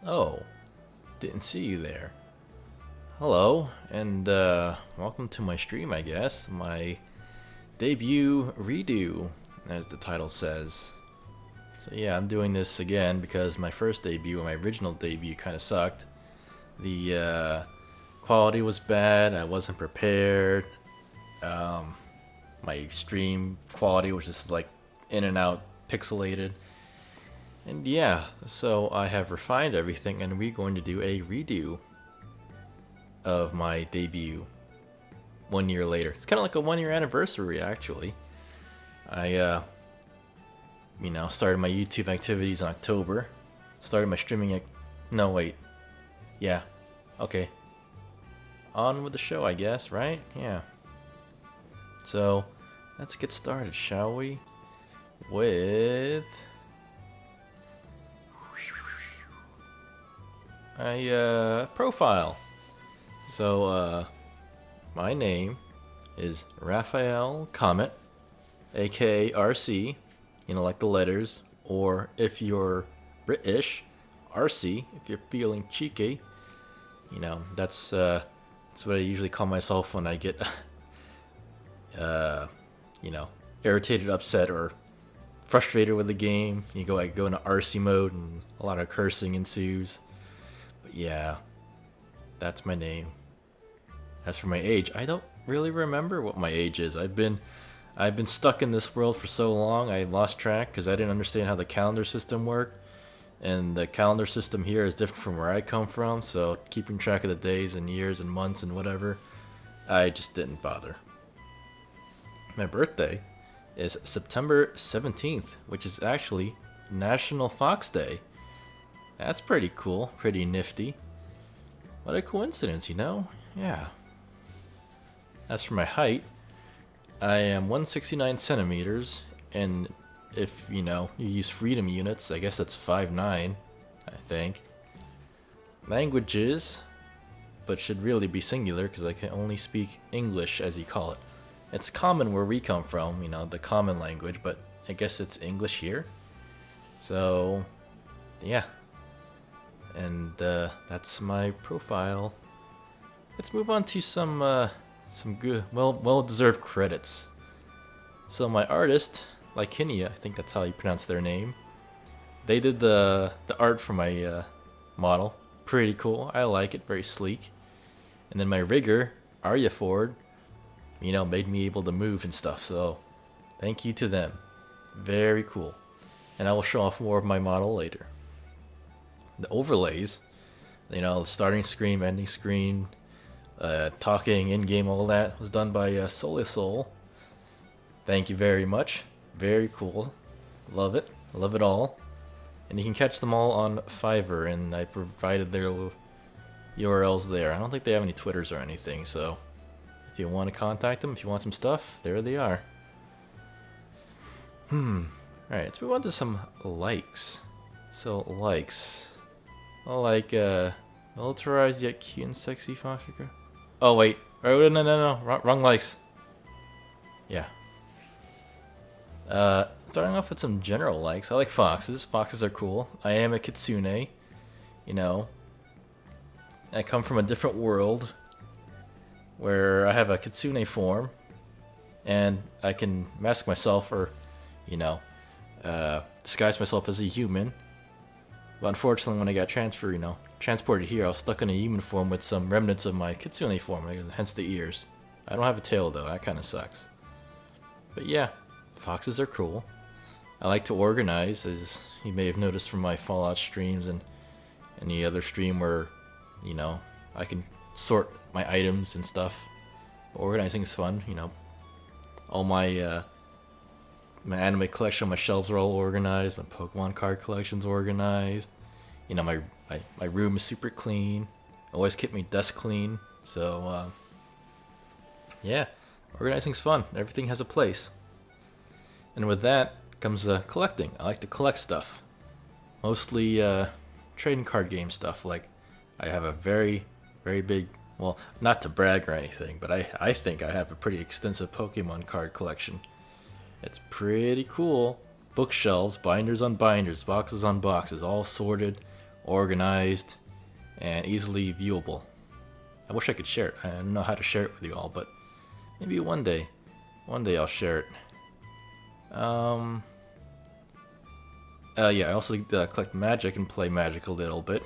Oh, didn't see you there. Hello, and welcome to my stream, I guess. My debut redo, as the title says. So yeah, I'm doing this again because my first debut, my original debut, kind of sucked. The quality was bad, I wasn't prepared. Um, my stream quality was just like in and out, pixelated. And yeah, so I have refined everything and we're going to do a redo of my debut 1 year later. It's kind of like a 1 year anniversary actually. I started my YouTube activities in October. Started my streaming no wait. Yeah. Okay. On with the show, I guess, right? Yeah. So, let's get started, shall we? With a profile. So, my name is Raphael Comet, aka RC, like the letters, or if you're British, RC, if you're feeling cheeky. That's what I usually call myself when I get, uh, you know, irritated, upset, or frustrated with the game. I go into RC mode, and a lot of cursing ensues. But yeah, that's my name. As for my age, I don't really remember what my age is. I've been stuck in this world for so long, I lost track because I didn't understand how the calendar system worked. And the calendar system here is different from where I come from, so keeping track of the days and years and months and whatever, I just didn't bother. My birthday is September 17th, which is actually National Fox Day. That's pretty cool, pretty nifty. What a coincidence, Yeah. As for my height, I am 169 centimeters, and if you use freedom units, I guess that's 5'9", I think. Languages, but should really be singular because I can only speak English, as you call it. It's common where we come from, the common language, but I guess it's English here. So, yeah. And that's my profile. Let's move on to some good, well-deserved credits. So my artist, Lykinia, I think that's how you pronounce their name. They did the art for my model. Pretty cool. I like it. Very sleek. And then my rigger, Arya Ford, made me able to move and stuff. So thank you to them. Very cool. And I will show off more of my model later. The overlays, the starting screen, ending screen, talking, in-game, all that was done by Soul. Thank you very much. Very cool. Love it. Love it all. And you can catch them all on Fiverr, and I provided their URLs there. I don't think they have any Twitters or anything, so if you want to contact them, if you want some stuff, there they are. Alright, let's move on to some likes. So, likes. I like, militarized yet cute and sexy foster girl. Oh, wait. Oh, no. Wrong likes. Yeah. Starting off with some general likes. I like foxes. Foxes are cool. I am a kitsune. I come from a different world where I have a kitsune form, and I can mask myself or, disguise myself as a human. But unfortunately, when I got transported here, I was stuck in a human form with some remnants of my kitsune form, hence the ears. I don't have a tail though. That kind of sucks. But yeah. Foxes are cool. I like to organize, as you may have noticed from my Fallout streams and any other stream where, I can sort my items and stuff. Organizing is fun, All my anime collection, my shelves are all organized. My Pokemon card collection's organized. My room is super clean. I always keep my desk clean. So, yeah, organizing's fun. Everything has a place. And with that comes collecting. I like to collect stuff. Mostly trading card game stuff. Like, I have a very, very big, well, not to brag or anything, but I think I have a pretty extensive Pokemon card collection. It's pretty cool. Bookshelves, binders on binders, boxes on boxes, all sorted, organized, and easily viewable. I wish I could share it. I don't know how to share it with you all, but maybe one day I'll share it. Yeah, I also collect magic and play magic a little bit.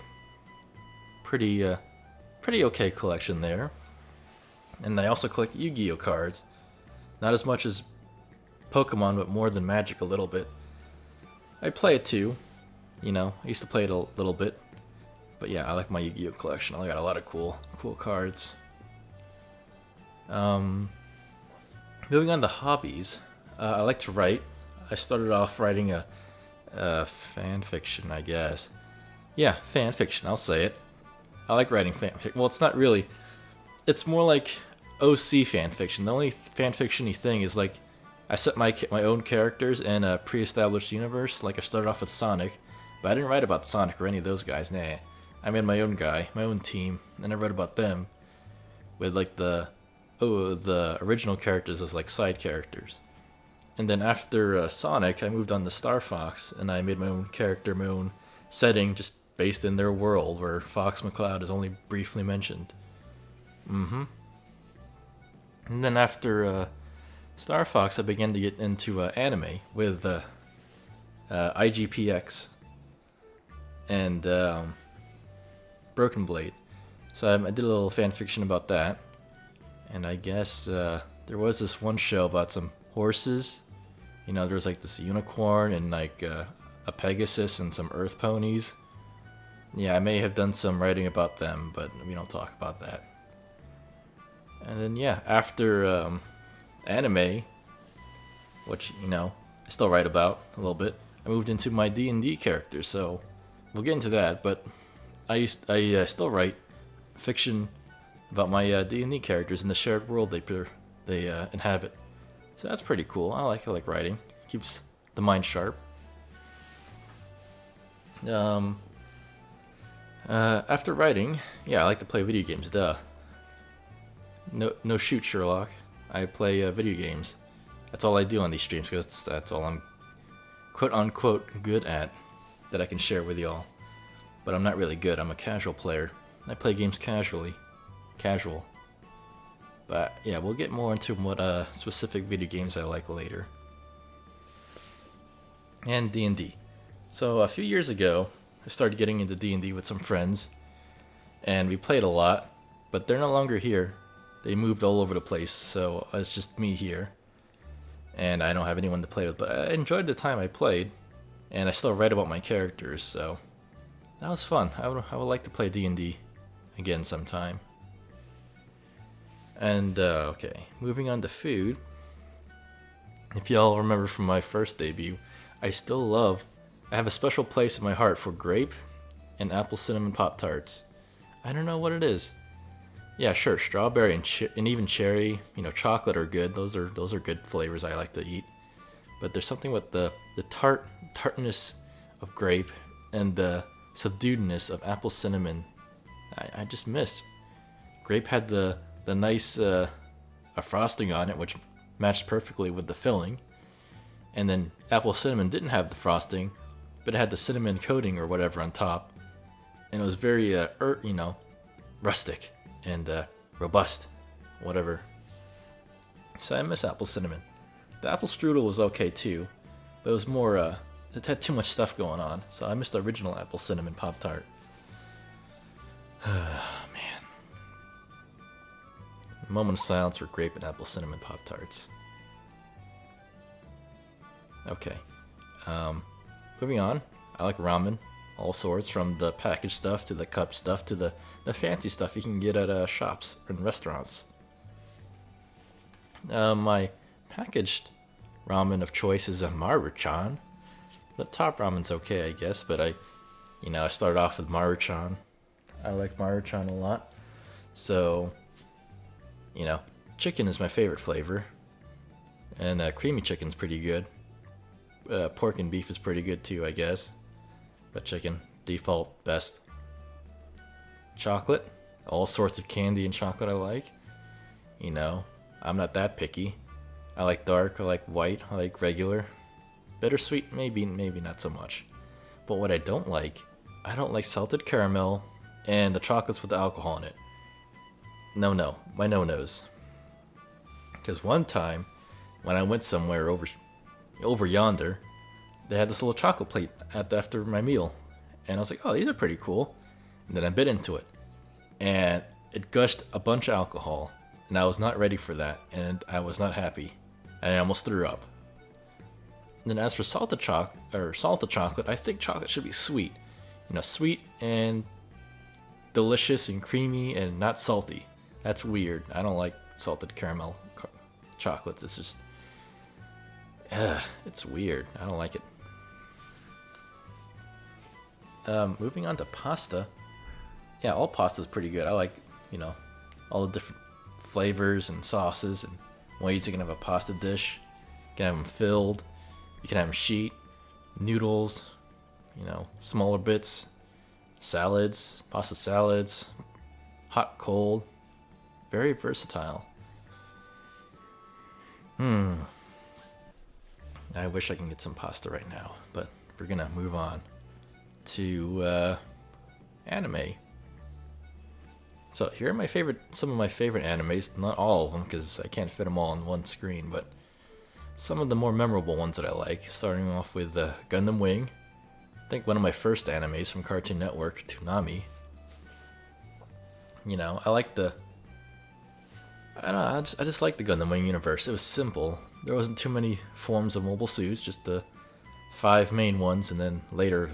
Pretty okay collection there. And I also collect Yu-Gi-Oh cards. Not as much as Pokemon, but more than Magic a little bit. I play it too. You know, I used to play it a little bit. But yeah, I like my Yu-Gi-Oh collection. I got a lot of cool cards. Moving on to hobbies. I like to write. I started off writing a fan fiction, I guess. Yeah, fan fiction, I'll say it. I like writing fan fiction. Well, it's not really. It's more like OC fan fiction. The only fan fiction-y thing is like I set my own characters in a pre-established universe. Like I started off with Sonic, but I didn't write about Sonic or any of those guys. Nah, I made my own guy, my own team, and I wrote about them with like the original characters as like side characters. And then after Sonic, I moved on to Star Fox, and I made my own character, my own setting, just based in their world, where Fox McCloud is only briefly mentioned. And then after Star Fox, I began to get into anime with IGPX and Broken Blade. So I did a little fan fiction about that. And I guess there was this one show about some horses. You know, there's like this unicorn and like a Pegasus and some earth ponies. Yeah, I may have done some writing about them, but we don't talk about that. And then yeah, after anime, which, you know, I still write about a little bit, I moved into my D&D character, so we'll get into that. But I still write fiction about my D&D characters in the shared world they inhabit. So that's pretty cool. I like writing. Keeps the mind sharp. After writing, yeah, I like to play video games. Duh. No shoot, Sherlock. I play video games. That's all I do on these streams, because that's all I'm quote unquote good at that I can share with y'all. But I'm not really good. I'm a casual player. I play games casually. Casual. But yeah, we'll get more into what specific video games I like later. And D&D. So a few years ago, I started getting into D&D with some friends, and we played a lot, but they're no longer here. They moved all over the place, so it's just me here, and I don't have anyone to play with. But I enjoyed the time I played, and I still write about my characters, so that was fun. I would like to play D&D again sometime. And okay, moving on to food. If y'all remember from my first debut, I have a special place in my heart for grape and apple cinnamon Pop-Tarts. I don't know what it is. Yeah, sure, strawberry and even cherry, you know, chocolate are good. Those are good flavors I like to eat. But there's something with the tartness of grape and the subduedness of apple cinnamon I just miss. Grape had the nice a frosting on it, which matched perfectly with the filling. And then apple cinnamon didn't have the frosting, but it had the cinnamon coating or whatever on top. And it was very, rustic and robust, whatever. So I miss apple cinnamon. The apple strudel was okay too, but it was more, it had too much stuff going on. So I missed the original apple cinnamon Pop-Tart. Man. A moment of silence for grape and apple cinnamon Pop-Tarts. Okay. Moving on. I like ramen. All sorts, from the packaged stuff to the cup stuff to the fancy stuff you can get at shops and restaurants. My packaged ramen of choice is a Maruchan. The top ramen's okay, I guess, but I started off with Maruchan. I like Maruchan a lot. So, chicken is my favorite flavor. And creamy chicken's pretty good. Pork and beef is pretty good too, I guess. But chicken, default, best. Chocolate, all sorts of candy and chocolate I like. I'm not that picky. I like dark, I like white, I like regular. Bittersweet, maybe not so much. But what I don't like, I don't like salted caramel and the chocolates with the alcohol in it. No, my no-nos. Because one time, when I went somewhere over yonder, they had this little chocolate plate after my meal. And I was like, oh, these are pretty cool. And then I bit into it. And it gushed a bunch of alcohol. And I was not ready for that. And I was not happy. And I almost threw up. And then as for salted chocolate, I think chocolate should be sweet. You know, sweet and delicious and creamy and not salty. That's weird. I don't like salted caramel chocolates. It's just, it's weird. I don't like it. Moving on to pasta. Yeah, all pasta is pretty good. I like, you know, all the different flavors and sauces and ways you can have a pasta dish. You can have them filled. You can have them sheet, noodles, you know, smaller bits, salads, pasta salads, hot, cold. Very versatile. I wish I can get some pasta right now, but we're gonna move on to anime. So here are some of my favorite animes. Not all of them, because I can't fit them all on one screen, but some of the more memorable ones that I like. Starting off with Gundam Wing. I think one of my first animes from Cartoon Network, Toonami. You know, I like I just like the Gundam Wing universe. It was simple. There wasn't too many forms of mobile suits, just the 5 main ones, and then later,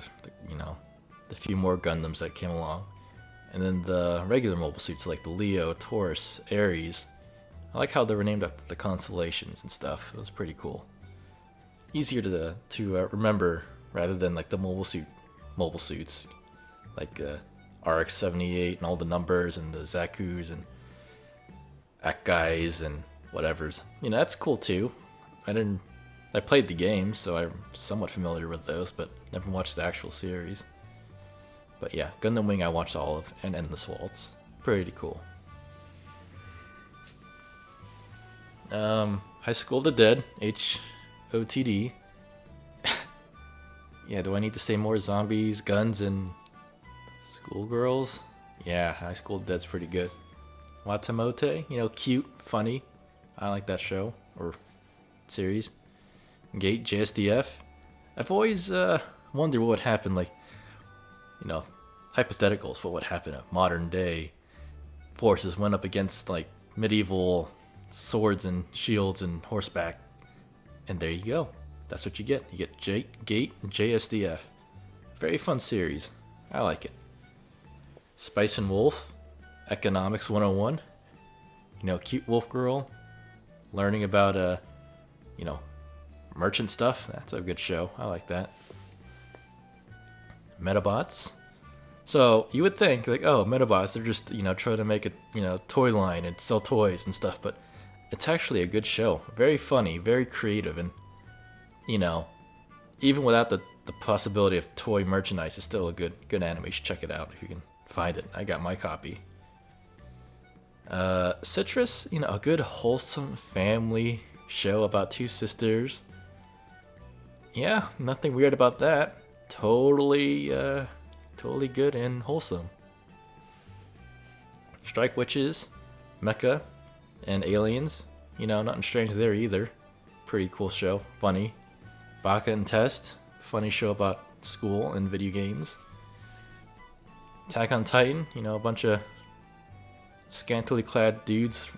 you know, the few more Gundams that came along. And then the regular mobile suits like the Leo, Taurus, Ares. I like how they were named after the constellations and stuff. It was pretty cool. Easier to remember rather than like the mobile suits, like RX-78 and all the numbers and the Zaku's and Akai's and whatever's. You know, that's cool too. I played the game, so I'm somewhat familiar with those, but never watched the actual series. But yeah, Gundam Wing I watched all of, and Endless Waltz. Pretty cool. High School of the Dead, HOTD. Yeah, do I need to say more zombies, guns, and schoolgirls? Yeah, High School of the Dead's pretty good. Watamote, you know, cute, funny. I like that show, or series. Gate, JSDF. I've always wondered what would happen, like, you know, hypotheticals, what would happen if modern day forces went up against, like, medieval swords and shields and horseback. And there you go. That's what you get. You get Gate and JSDF. Very fun series. I like it. Spice and Wolf, Economics 101. You know, cute wolf girl learning about, you know, merchant stuff. That's a good show. I like that. Metabots. So you would think, like, oh, Metabots, they're just, you know, trying to make a, you know, toy line and sell toys and stuff, but it's actually a good show. Very funny, very creative, and, you know, even without the possibility of toy merchandise, it's still a good anime. You should check it out if you can find it. I got my copy. Citrus, you know, a good wholesome family show about 2 sisters. Yeah, nothing weird about that. Totally good and wholesome. Strike Witches, Mecha, and Aliens. You know, nothing strange there either. Pretty cool show, funny. Baka and Test, funny show about school and video games. Attack on Titan, you know, a bunch of scantily clad dudes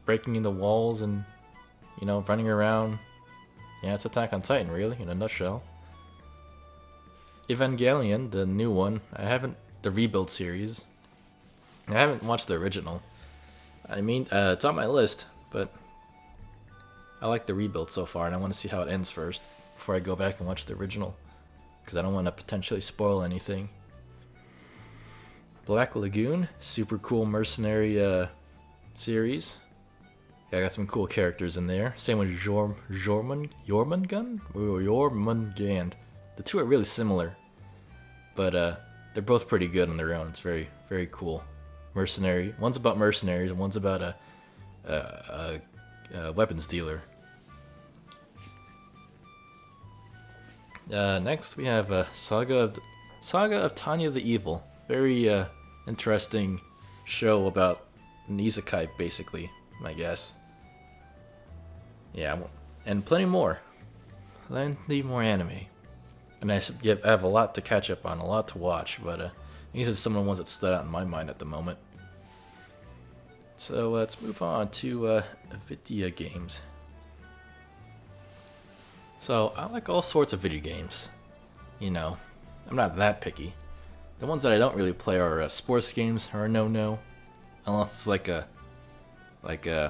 breaking into walls and, you know, running around. Yeah, it's Attack on Titan, really, in a nutshell. Evangelion, the new one. The Rebuild series. I haven't watched the original. I mean, it's on my list, but I like the Rebuild so far, and I want to see how it ends first before I go back and watch the original, because I don't want to potentially spoil anything. Black Lagoon, super cool mercenary series. Yeah, I got some cool characters in there. Same with Jormungand. The two are really similar, but they're both pretty good on their own. It's very, very cool. Mercenary. One's about mercenaries, and one's about a weapons dealer. Next, we have Saga of Saga of Tanya the Evil. Very interesting show about an isekai, basically, I guess. Yeah, and plenty more. Plenty more anime. And I have a lot to catch up on, a lot to watch, but these are some of the ones that stood out in my mind at the moment. So let's move on to video games. So I like all sorts of video games. You know, I'm not that picky. The ones that I don't really play are sports games, are a no-no. Unless it's like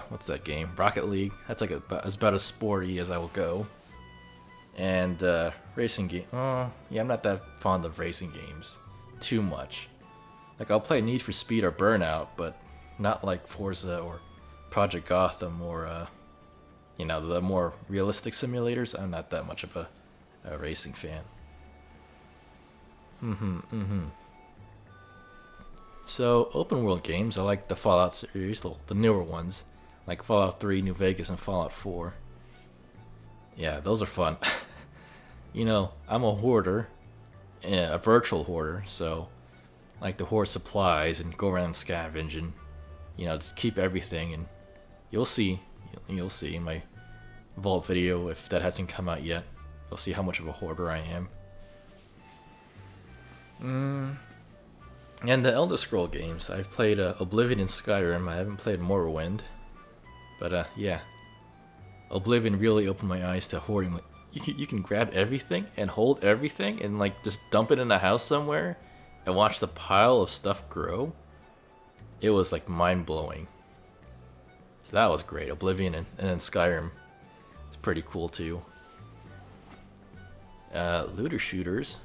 what's that game? Rocket League. That's like about as sporty as I will go. And racing game. Oh, yeah, I'm not that fond of racing games too much. Like I'll play Need for Speed or Burnout, but not like Forza or Project Gotham or you know, the more realistic simulators. I'm not that much of a racing fan. So open world games, I like the Fallout series, the newer ones, like Fallout 3, New Vegas, and Fallout 4. Yeah, those are fun. You know, I'm a hoarder, a virtual hoarder, so I like to hoard supplies and go around and scavenge and, you know, just keep everything. And you'll see in my vault video, if that hasn't come out yet, you'll see how much of a hoarder I am. And the Elder Scroll games, I've played Oblivion and Skyrim. I haven't played Morrowind, but yeah, Oblivion really opened my eyes to hoarding. Like, you can grab everything and hold everything and like just dump it in a house somewhere and watch the pile of stuff grow. It was like mind-blowing. So that was great. Oblivion and then Skyrim. It's pretty cool too. Looter shooters.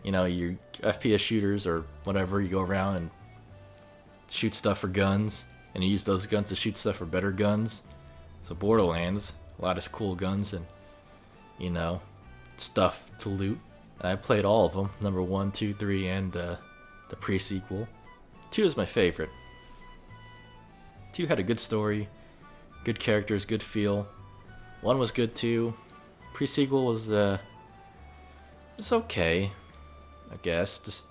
You know, your FPS shooters or whatever, you go around and shoot stuff for guns, and you use those guns to shoot stuff for better guns. So Borderlands, a lot of cool guns and, you know, stuff to loot. And I played all of them, number 1, 2, 3, and the pre-sequel. 2 is my favorite. 2 had a good story, good characters, good feel. 1 was good too. Pre-sequel was it's okay, I guess. Just,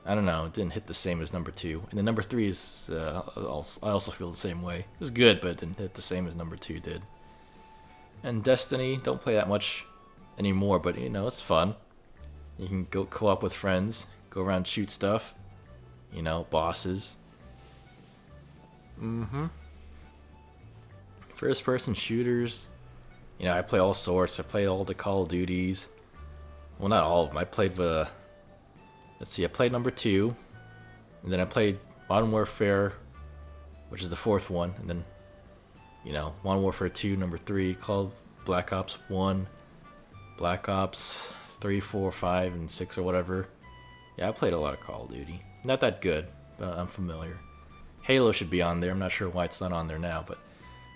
I don't know, it didn't hit the same as number 2. And then number 3 is, I also feel the same way. It was good, but it didn't hit the same as number 2 did. And Destiny, don't play that much anymore, but you know, it's fun. You can go co-op with friends, go around and shoot stuff. You know, bosses. First person shooters. You know, I play all sorts. I play all the Call of Duties. Well, not all of them. I played let's see, I played number 2. And then I played Modern Warfare, which is the 4th one. And then, you know, Modern Warfare 2, number 3, called Black Ops 1, Black Ops 3, 4, 5, and 6 or whatever. Yeah, I played a lot of Call of Duty. Not that good, but I'm familiar. Halo should be on there. I'm not sure why it's not on there now, but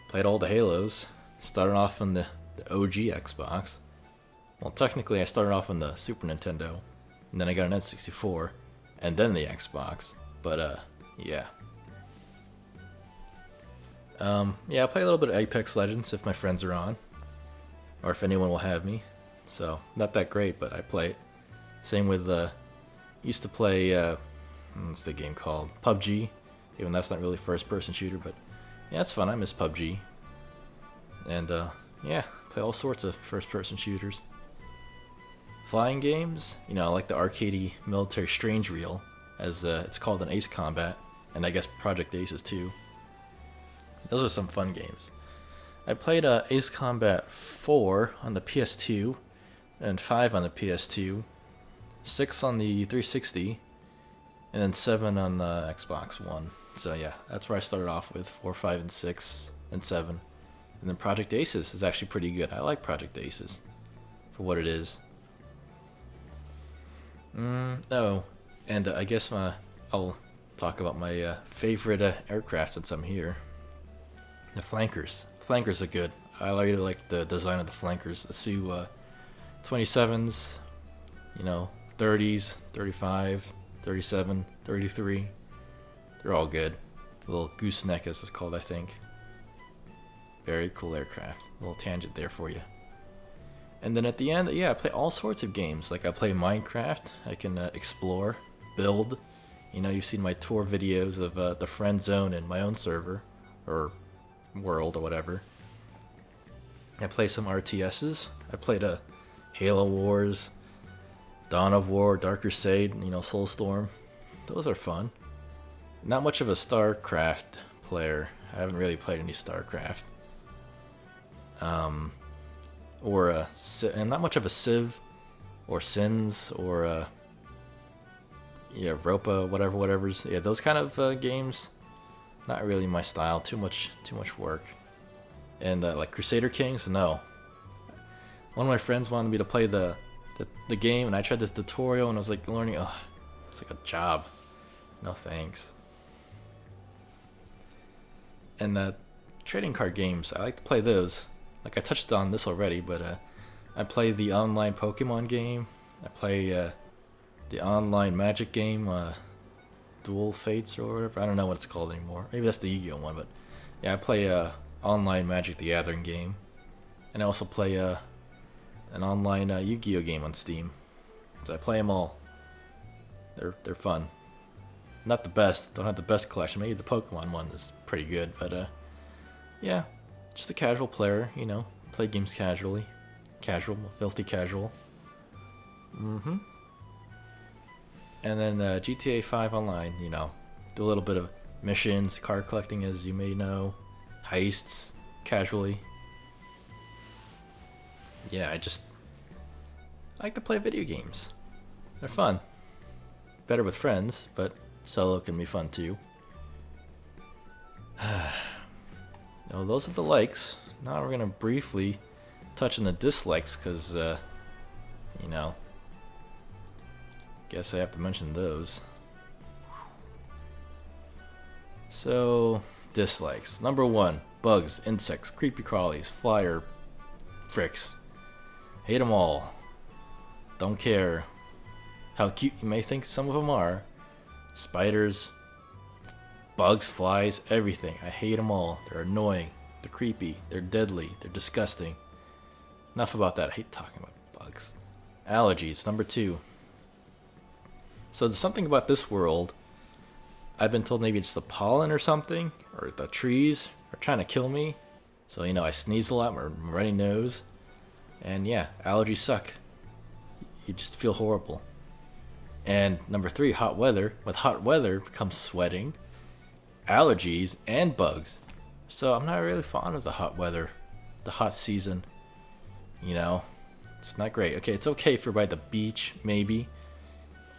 played all the Halos. Started off on the OG Xbox. Well, technically I started off on the Super Nintendo, and then I got an N64, and then the Xbox. But yeah. Yeah, I play a little bit of Apex Legends if my friends are on, or if anyone will have me. So not that great, but I play it. Same with used to play what's the game called? PUBG. Even that's not really first-person shooter, but yeah, it's fun. I miss PUBG. And yeah, play all sorts of first-person shooters. Flying games, you know, I like the arcadey military strange reel, as it's called an Ace Combat, and I guess Project Aces too. Those are some fun games. I played Ace Combat 4 on the PS2, and 5 on the PS2, 6 on the 360, and then 7 on the Xbox One. So yeah, that's where I started off with 4, 5, and 6, and 7. And then Project Aces is actually pretty good. I like Project Aces for what it is. Oh, and I guess I'll talk about my favorite aircraft since I'm here. The flankers. Flankers are good. I really like the design of the flankers. The Su-27s, you know, 30s, 35, 37, 33. They're all good. The little gooseneck, as it's called, I think. Very cool aircraft. A little tangent there for you. And then at the end, yeah, I play all sorts of games. Like I play Minecraft. I can explore, build. You know, you've seen my tour videos of the friend zone and my own server or world or whatever. I play some RTSs. I played a Halo Wars, Dawn of War, Dark Crusade, you know, Soulstorm. Those are fun. Not much of a StarCraft player. I haven't really played any StarCraft. And not much of a Civ, or Sims, or yeah, Ropa, whatever's. Yeah, those kind of games. Not really my style. Too much work. And like Crusader Kings, no. One of my friends wanted me to play the game, and I tried this tutorial, and I was like learning. Oh, it's like a job. No thanks. And trading card games, I like to play those. Like I touched on this already, but I play the online Pokemon game. I play the online Magic game, Dual Fates or whatever. I don't know what it's called anymore. Maybe that's the Yu-Gi-Oh one, but yeah, I play online Magic the Gathering game, and I also play an online Yu-Gi-Oh game on Steam. So I play them all. They're fun. Not the best. Don't have the best collection. Maybe the Pokemon one is pretty good, but yeah, just a casual player. You know, play games casually, filthy casual. And then GTA 5 Online, you know, do a little bit of missions, card collecting, as you may know, heists, casually. Yeah, I like to play video games. They're fun. Better with friends, but solo can be fun too. Now, those are the likes. Now we're going to briefly touch on the dislikes, because, you know, guess I have to mention those. So, dislikes. Number 1, bugs, insects, creepy crawlies, flyer fricks. Hate them all. Don't care how cute you may think some of them are. Spiders, bugs, flies, everything. I hate them all. They're annoying. They're creepy. They're deadly. They're disgusting. Enough about that. I hate talking about bugs. Allergies. Number 2. So there's something about this world. I've been told maybe it's the pollen or something, or the trees are trying to kill me. So, you know, I sneeze a lot, my runny nose. And yeah, allergies suck. You just feel horrible. And number 3, hot weather. With hot weather comes sweating, allergies, and bugs. So I'm not really fond of the hot weather, the hot season. You know, it's not great. Okay, it's okay for by the beach, maybe.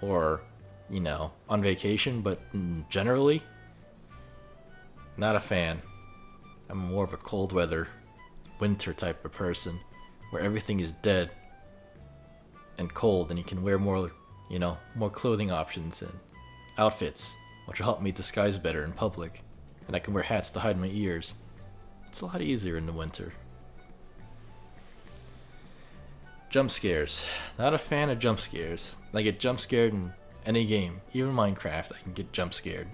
Or, you know, on vacation, but generally, not a fan. I'm more of a cold weather, winter type of person, where everything is dead and cold, and you can wear more, you know, more clothing options and outfits, which will help me disguise better in public, and I can wear hats to hide my ears. It's a lot easier in the winter. Jump scares. Not a fan of jump scares. I get jump scared in any game, even Minecraft. I can get jump scared.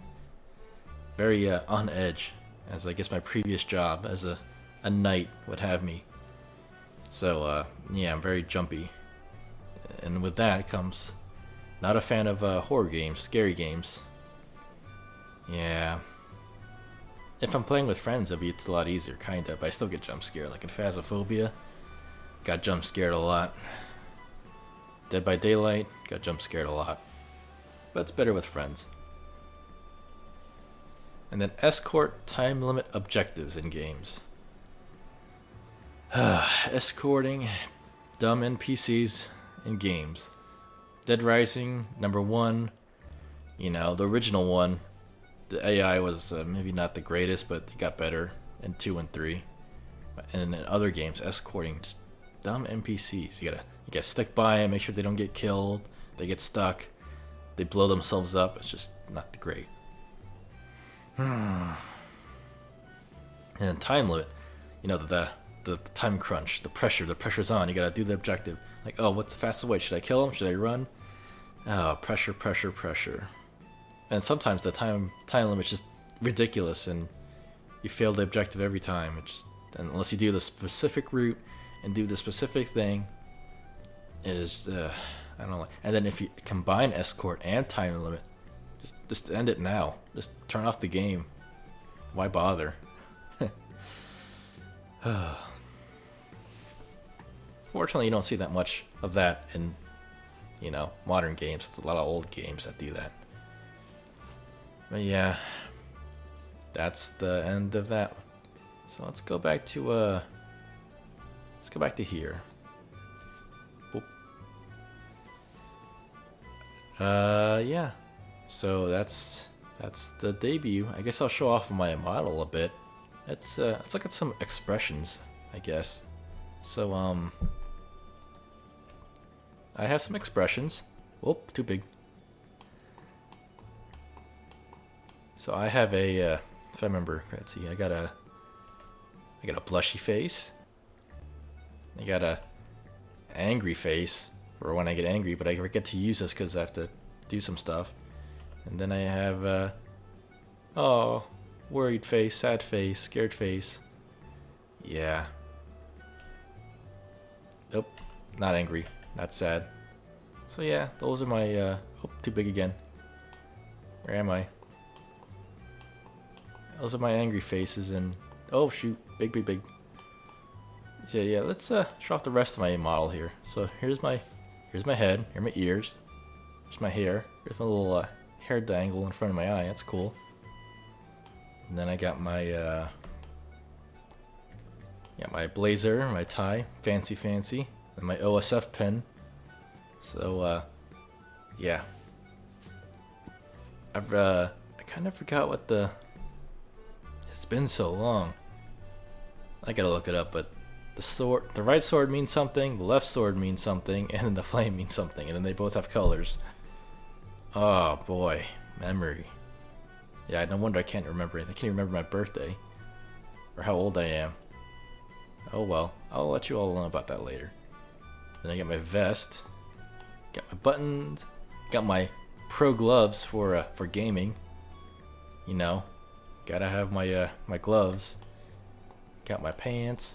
Very on edge, as I guess my previous job as a knight would have me. So yeah, I'm very jumpy, and with that comes not a fan of horror games, scary games. Yeah. If I'm playing with friends, it's a lot easier, kinda, but I still get jump scared. Like in Phasmophobia, got jump scared a lot. Dead by Daylight, got jump scared a lot. But it's better with friends. And then escort time limit objectives in games. Escorting dumb NPCs in games. Dead Rising, number 1. You know, the original one. The AI was maybe not the greatest, but it got better in 2 and 3. And in other games, escorting just dumb NPCs. You gotta stick by them, make sure they don't get killed. They get stuck. They blow themselves up. It's just not great. And time limit. You know, the time crunch, the pressure's on. You gotta do the objective. Like, oh, what's the fastest way? Should I kill him? Should I run? Oh, pressure. And sometimes the time limit's just ridiculous, and you fail the objective every time. It just, unless you do the specific route and do the specific thing, is I don't like. And then if you combine escort and time limit, just end it now. Just turn off the game. Why bother? Fortunately, you don't see that much of that in, you know, modern games. It's a lot of old games that do that. But yeah, that's the end of that. So let's go back to here. Boop. Yeah. So that's the debut. I guess I'll show off my model a bit. Let's look at some expressions, I guess. So I have some expressions. Whoop, too big. So I have a if I remember, let's see, I got a blushy face. I got a angry face for when I get angry, but I forget to use this because I have to do some stuff. And then I have oh, worried face, sad face, scared face. Yeah. Nope, not angry, not sad. So yeah, those are my oh, too big again. Where am I? Those are my angry faces, and oh shoot, big. So yeah, let's show off the rest of my model here. So here's my head, here are my ears, here's my hair, here's my little hair dangle in front of my eye. That's cool. And then I got my my blazer, my tie, fancy, and my OSF pen. So yeah, I kind of forgot what the. It's been so long. I gotta look it up, but the right sword means something, the left sword means something, and then the flame means something, and then they both have colors. Oh boy, memory. Yeah, no wonder I can't remember it. I can't remember my birthday or how old I am. Oh well, I'll let you all know about that later. Then I got my vest, got my buttons, got my pro gloves for gaming. You know, gotta have my my gloves. Got my pants.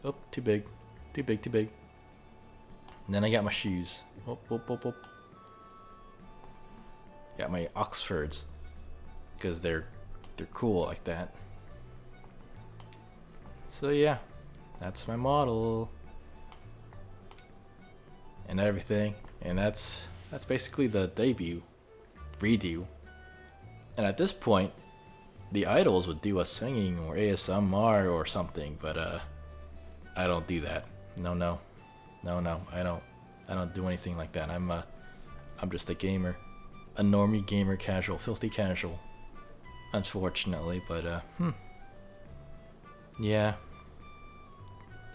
Oh, too big. And then I got my shoes. Whoop. Got my Oxfords, because they're cool like that. So yeah, that's my model and everything, and that's basically the debut redo. And at this point, the idols would do a singing or ASMR or something, but I don't do that. No, I don't do anything like that. I'm just a gamer, a normie gamer, casual, filthy casual, unfortunately. But yeah,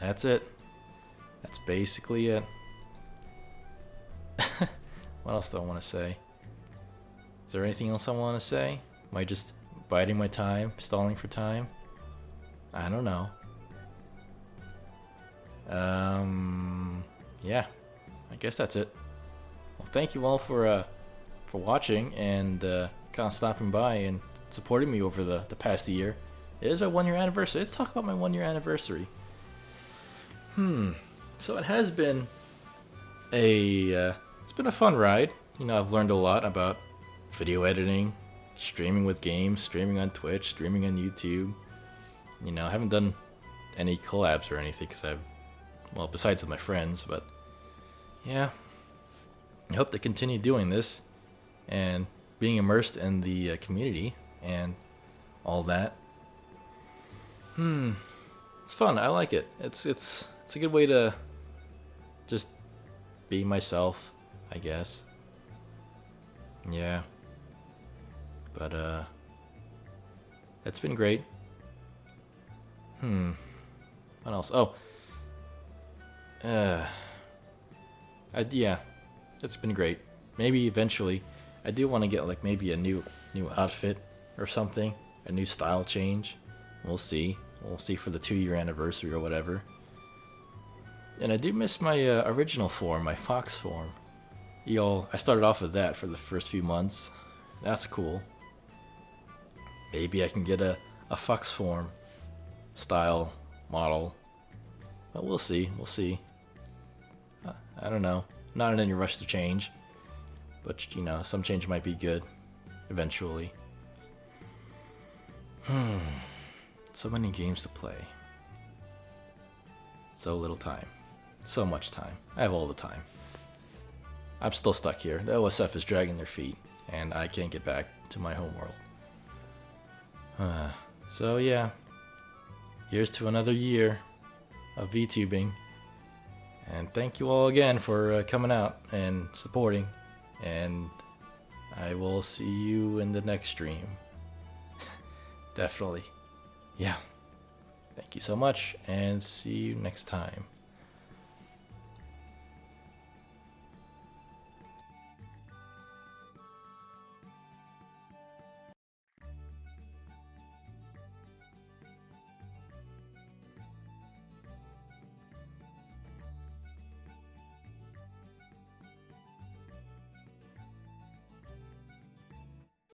that's it. That's basically it. What else do I want to say? Is there anything else I want to say? Am I just biding my time, stalling for time? I don't know. Yeah, I guess that's it. Well, thank you all for watching and kind of stopping by and supporting me over the past year. It is my 1 year anniversary. Let's talk about my 1 year anniversary. So it has been it's been a fun ride. You know, I've learned a lot about video editing, streaming with games, streaming on Twitch, streaming on YouTube. You know, I haven't done any collabs or anything because well, besides with my friends, but yeah, I hope to continue doing this and being immersed in the community and all that. It's fun. I like it. It's a good way to just be myself, I guess. Yeah. But it's been great. What else? Oh. Yeah, it's been great. Maybe eventually, I do want to get like maybe a new outfit or something, a new style change. We'll see. We'll see for the 2 year anniversary or whatever. And I do miss my original form, my fox form. I started off with that for the first few months. That's cool. Maybe I can get a fox form style model. But we'll see. I don't know. Not in any rush to change. But, you know, some change might be good. Eventually. So many games to play. So little time. So much time. I have all the time. I'm still stuck here. The OSF is dragging their feet, and I can't get back to my homeworld. So yeah, here's to another year of VTubing. And thank you all again for coming out and supporting. And I will see you in the next stream. Definitely. Yeah. Thank you so much, and see you next time.